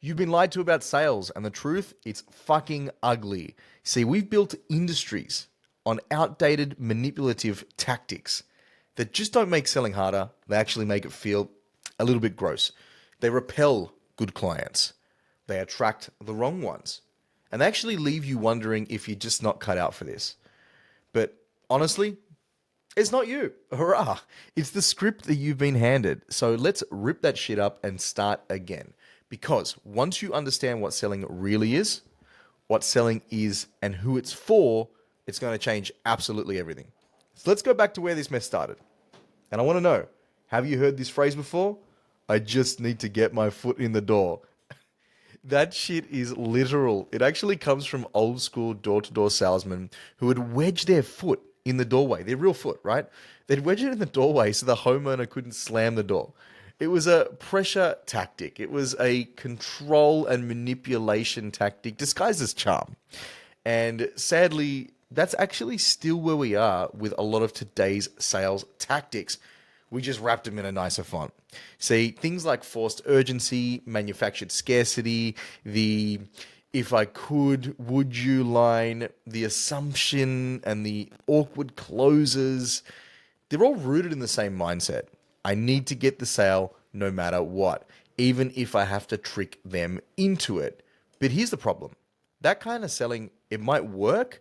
You've been lied to about sales, and the truth, it's fucking ugly. See, we've built industries on outdated manipulative tactics that just don't make selling harder. They actually make it feel a little bit gross. They repel good clients, they attract the wrong ones, and they actually leave you wondering if you're just not cut out for this. But honestly, it's not you. Hurrah. It's the script that you've been handed. So let's rip that shit up and start again. Because once you understand what selling really is, what selling is, and who it's for, it's going to change absolutely everything. So let's go back to where this mess started. And I want to know, have you heard this phrase before? I just need to get my foot in the door. That shit is literal. It actually comes from old school door to door salesmen who would wedge their foot in the doorway, their real foot, right? They'd wedge it in the doorway so the homeowner couldn't slam the door. It was a pressure tactic, it was a control and manipulation tactic disguised as charm. And sadly, that's actually still where we are with a lot of today's sales tactics. We just wrapped them in a nicer font. See, things like forced urgency, manufactured scarcity, the if I could, would you line, the assumption, and the awkward closes, they're all rooted in the same mindset. I need to get the sale no matter what, even if I have to trick them into it. But here's the problem. That kind of selling, it might work,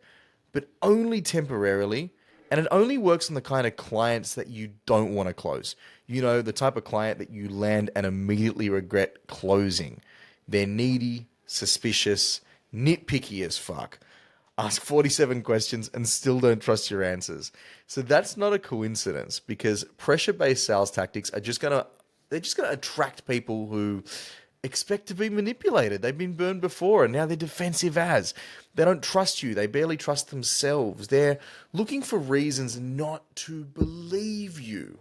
but only temporarily. And it only works on the kind of clients that you don't want to close. You know, the type of client that you land and immediately regret closing. They're needy, suspicious, nitpicky as fuck. Ask 47 questions and still don't trust your answers. So that's not a coincidence because pressure-based sales tactics are they're just going to attract people who expect to be manipulated. They've been burned before and now they're defensive as. They don't trust you. They barely trust themselves. They're looking for reasons not to believe you.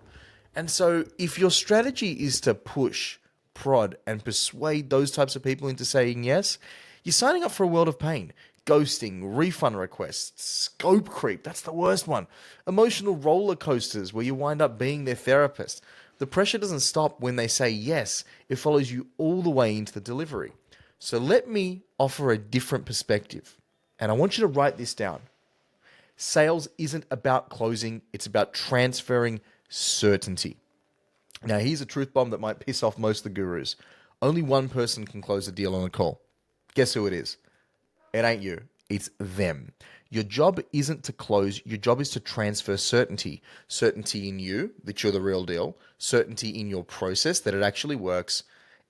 And so if your strategy is to push, prod, and persuade those types of people into saying yes, you're signing up for a world of pain. Ghosting, refund requests, scope creep, that's the worst one. Emotional roller coasters where you wind up being their therapist. The pressure doesn't stop when they say yes, it follows you all the way into the delivery. So let me offer a different perspective. And I want you to write this down. Sales isn't about closing, it's about transferring certainty. Now, here's a truth bomb that might piss off most of the gurus. Only one person can close a deal on a call. Guess who it is? It ain't you. It's them. Your job isn't to close. Your job is to transfer certainty. Certainty in you, that you're the real deal. Certainty in your process, that it actually works.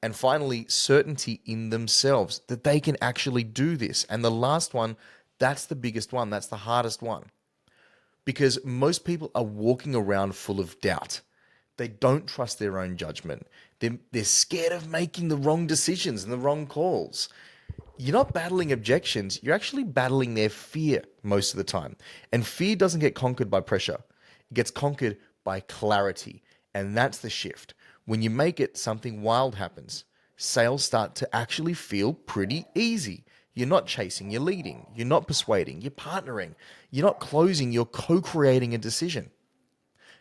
And finally, certainty in themselves, that they can actually do this. And the last one, that's the biggest one. That's the hardest one. Because most people are walking around full of doubt. They don't trust their own judgment. They're scared of making the wrong decisions and the wrong calls. You're not battling objections, you're actually battling their fear most of the time. And fear doesn't get conquered by pressure, it gets conquered by clarity. And that's the shift. When you make it, something wild happens. Sales start to actually feel pretty easy. You're not chasing, you're leading. You're not persuading, you're partnering. You're not closing, you're co-creating a decision.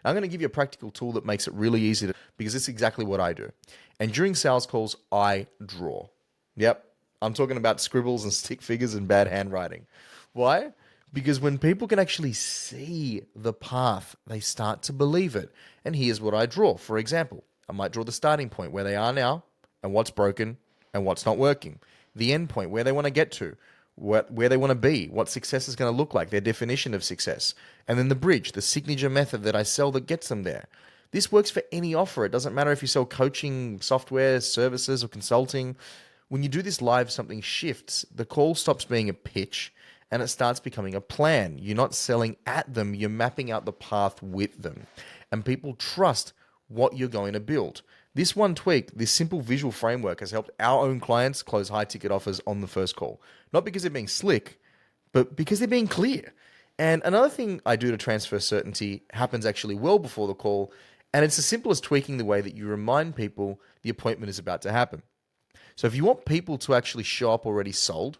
I'm going to give you a practical tool that makes it really easy because it's exactly what I do. And during sales calls, I draw. Yep. I'm talking about scribbles and stick figures and bad handwriting. Why? Because when people can actually see the path, they start to believe it. And here's what I draw. For example, I might draw the starting point where they are now and what's broken and what's not working. The end point, where they want to get to, where they want to be, what success is going to look like, their definition of success. And then the bridge, the signature method that I sell that gets them there. This works for any offer. It doesn't matter if you sell coaching, software, services, or consulting. When you do this live, something shifts. The call stops being a pitch and it starts becoming a plan. You're not selling at them, you're mapping out the path with them. And people trust what you're going to build. This one tweak, this simple visual framework has helped our own clients close high ticket offers on the first call. Not because they're being slick, but because they're being clear. And another thing I do to transfer certainty happens actually well before the call, and it's as simple as tweaking the way that you remind people the appointment is about to happen. So if you want people to actually show up already sold,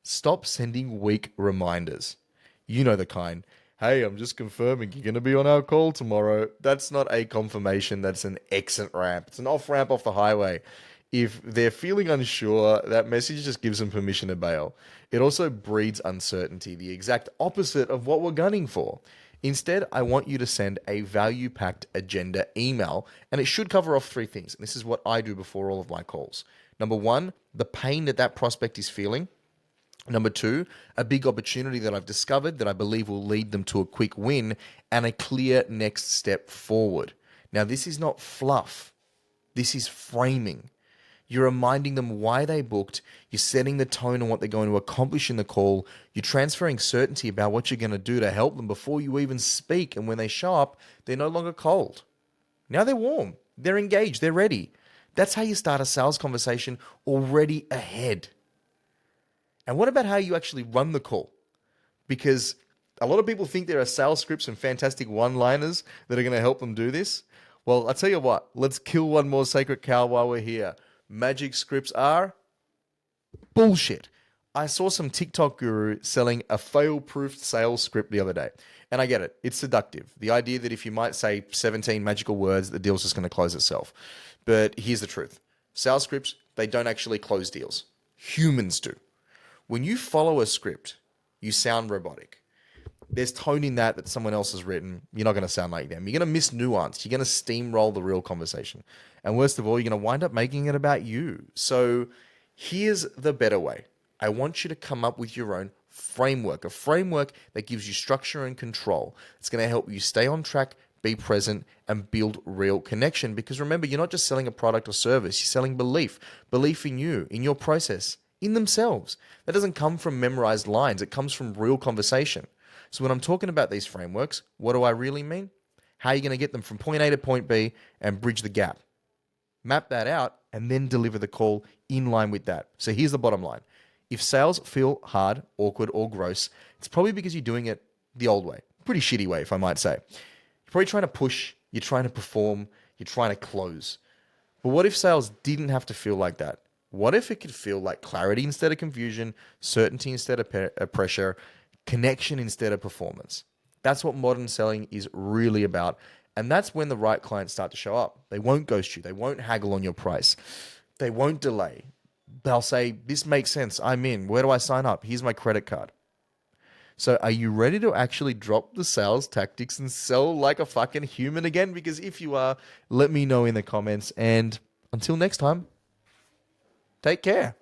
stop sending weak reminders. You know the kind. Hey, I'm just confirming you're going to be on our call tomorrow. That's not a confirmation. That's an exit ramp. It's an off ramp off the highway. If they're feeling unsure, that message just gives them permission to bail. It also breeds uncertainty, the exact opposite of what we're gunning for. Instead, I want you to send a value packed agenda email, and it should cover off three things. And this is what I do before all of my calls. Number one, the pain that that prospect is feeling. Number two, a big opportunity that I've discovered that I believe will lead them to a quick win and a clear next step forward. Now, this is not fluff. This is framing. You're reminding them why they booked. You're setting the tone on what they're going to accomplish in the call. You're transferring certainty about what you're going to do to help them before you even speak. And when they show up, they're no longer cold. Now they're warm. They're engaged. They're ready. That's how you start a sales conversation already ahead. And what about how you actually run the call? Because a lot of people think there are sales scripts and fantastic one-liners that are going to help them do this. Well, I'll tell you what, let's kill one more sacred cow while we're here. Magic scripts are bullshit. I saw some TikTok guru selling a fail-proof sales script the other day. And I get it. It's seductive. The idea that if you might say 17 magical words, the deal's just going to close itself. But here's the truth. Sales scripts, they don't actually close deals. Humans do. When you follow a script, you sound robotic. There's tone in that someone else has written. You're not going to sound like them. You're going to miss nuance. You're going to steamroll the real conversation. And worst of all, you're going to wind up making it about you. So here's the better way. I want you to come up with your own framework, a framework that gives you structure and control. It's going to help you stay on track, be present, and build real connection. Because remember, you're not just selling a product or service. You're selling belief in you, in your process, in themselves. That doesn't come from memorized lines. It comes from real conversation. So when I'm talking about these frameworks, what do I really mean? How are you going to get them from point A to point B and bridge the gap? Map that out and then deliver the call in line with that. So here's the bottom line. If sales feel hard, awkward, or gross, it's probably because you're doing it the old way. Pretty shitty way, if I might say. You're probably trying to push, you're trying to perform, you're trying to close. But what if sales didn't have to feel like that? What if it could feel like clarity instead of confusion, certainty instead of pressure, connection instead of performance? That's what modern selling is really about. And that's when the right clients start to show up. They won't ghost you. They won't haggle on your price. They won't delay. They'll say, this makes sense. I'm in. Where do I sign up? Here's my credit card. So are you ready to actually drop the sales tactics and sell like a fucking human again? Because if you are, let me know in the comments. And until next time, take care.